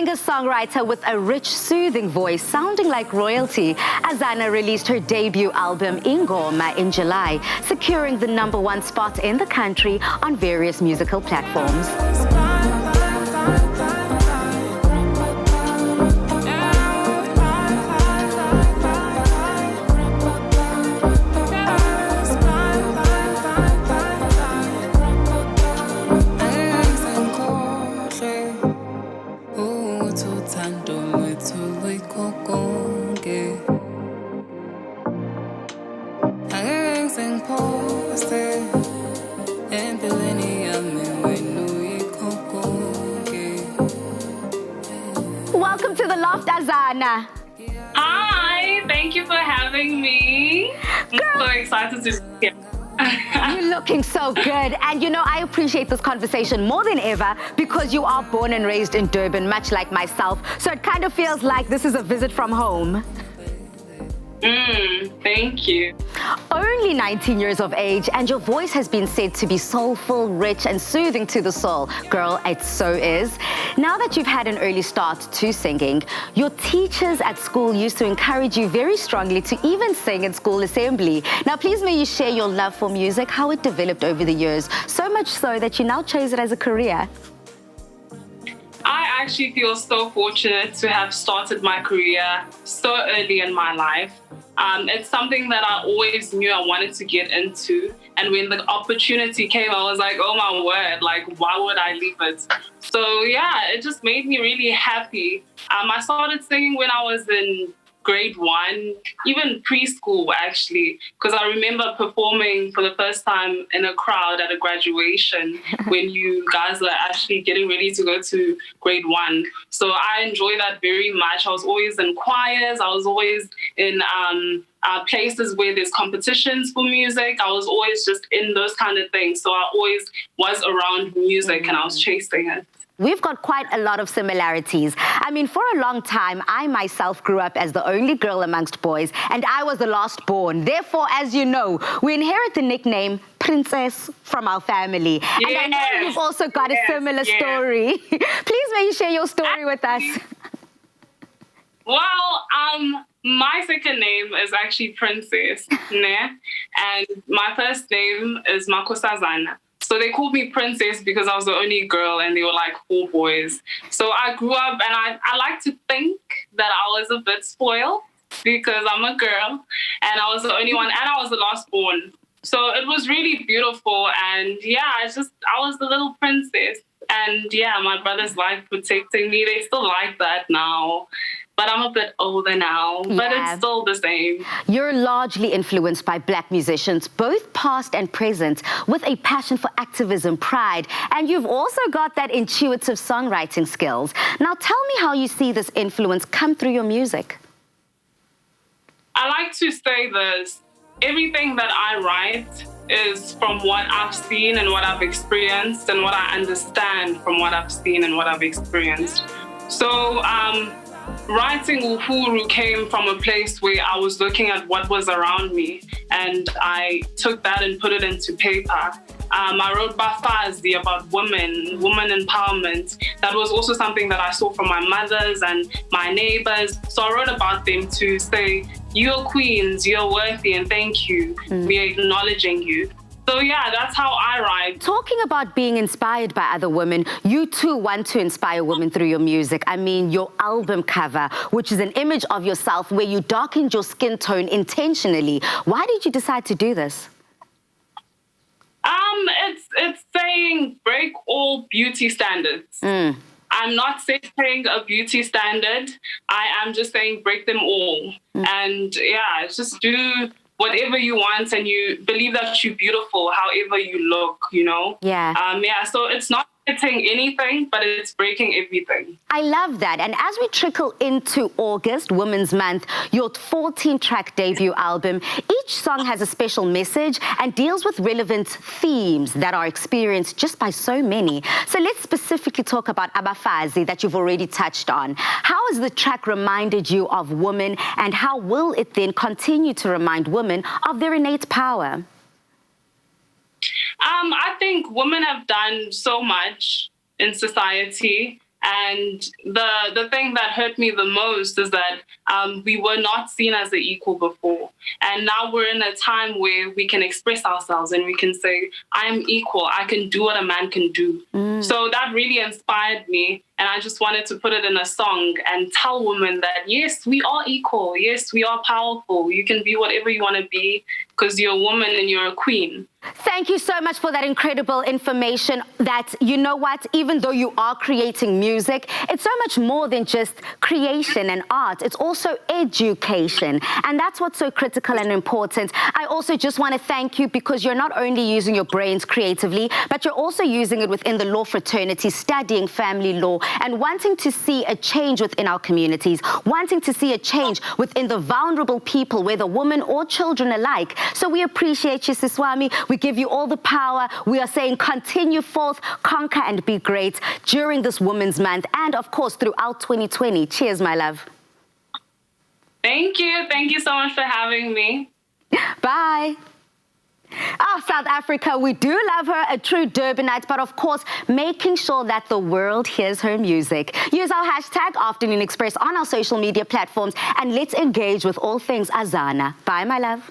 singer-songwriter with a rich, soothing voice sounding like royalty, Azana released her debut album Ingoma in July, securing the #1 spot in the country on various musical platforms. Welcome to the Loft, Azana. Hi, thank you for having me. I'm so excited to be here. You're looking so good. And you know, I appreciate this conversation more than ever because you are born and raised in Durban, much like myself. So it kind of feels like this is a visit from home. Thank you. Only 19 years of age, and your voice has been said to be soulful, rich, and soothing to the soul. Girl, it so is. Now that you've had an early start to singing, your teachers at school used to encourage you very strongly to even sing in school assembly. Now, please may you share your love for music, how it developed over the years, so much so that you now chose it as a career. I actually feel so fortunate to have started my career so early in my life. It's something that I always knew I wanted to get into. And when the opportunity came, I was like, oh my word, like, why would I leave it? So yeah, it just made me really happy. I started singing when I was in grade 1, even preschool actually, because I remember performing for the first time in a crowd at a graduation when you guys were actually getting ready to go to grade 1. So I enjoy that very much. I was always in choirs. I was always in places where there's competitions for music. I was always just in those kind of things. So I always was around music and I was chasing it. We've got quite a lot of similarities. I mean, for a long time, I myself grew up as the only girl amongst boys, and I was the last born. Therefore, as you know, we inherit the nickname Princess from our family. Yes, and I know you've also got a similar story. Please may you share your story with us. Well, my second name is actually Princess, and my first name is Makhosazana. So they called me Princess because I was the only girl and they were like 4 boys. So I grew up and I like to think that I was a bit spoiled because I'm a girl and I was the only one and I was the last born. So it was really beautiful. And yeah, I was the little princess. And yeah, my brothers like protecting me. They still like that now. But I'm a bit older now, but it's still the same. You're largely influenced by Black musicians, both past and present, with a passion for activism, pride, and you've also got that intuitive songwriting skills. Now tell me how you see this influence come through your music. I like to say this, everything that I write is from what I've seen and what I've experienced and what I understand from what I've seen and what I've experienced. So, writing Uhuru came from a place where I was looking at what was around me and I took that and put it into paper. I wrote Bafazi about women empowerment. That was also something that I saw from my mothers and my neighbors. So I wrote about them to say, you're queens, you're worthy, and thank you. We are acknowledging you. So yeah, that's how I write. Talking about being inspired by other women, you too want to inspire women through your music. I mean, your album cover, which is an image of yourself where you darkened your skin tone intentionally. Why did you decide to do this? It's saying break all beauty standards. I'm not setting a beauty standard. I am just saying break them all. And yeah, just do whatever you want and you believe that you're beautiful, however you look, you know? So it's not hitting anything, but it's breaking everything. I love that. And as we trickle into August, Women's Month, your 14-track debut album, each song has a special message and deals with relevant themes that are experienced just by so many. So let's specifically talk about Abafazi that you've already touched on. How has the track reminded you of women, and how will it then continue to remind women of their innate power? I think women have done so much in society And the thing that hurt me the most is that we were not seen as the equal before. And now we're in a time where we can express ourselves and we can say, I am equal. I can do what a man can do. So that really inspired me. And I just wanted to put it in a song and tell women that, yes, we are equal. Yes, we are powerful. You can be whatever you want to be because you're a woman and you're a queen. Thank you so much for that incredible information that, you know what, even though you are creating music, it's so much more than just creation and art. It's also education. And that's what's so critical and important. I also just want to thank you because you're not only using your brains creatively, but you're also using it within the law fraternity, studying family law and wanting to see a change within our communities, wanting to see a change within the vulnerable people, whether women or children alike. So we appreciate you, Siswami. We give you all the power. We are saying continue forth, conquer and be great during this Women's Month and, of course, throughout 2020. Cheers, my love. Thank you. Thank you so much for having me. Bye. South Africa, we do love her, a true Durbanite, but of course, making sure that the world hears her music. Use our hashtag Afternoon Express on our social media platforms and let's engage with all things Azana. Bye, my love.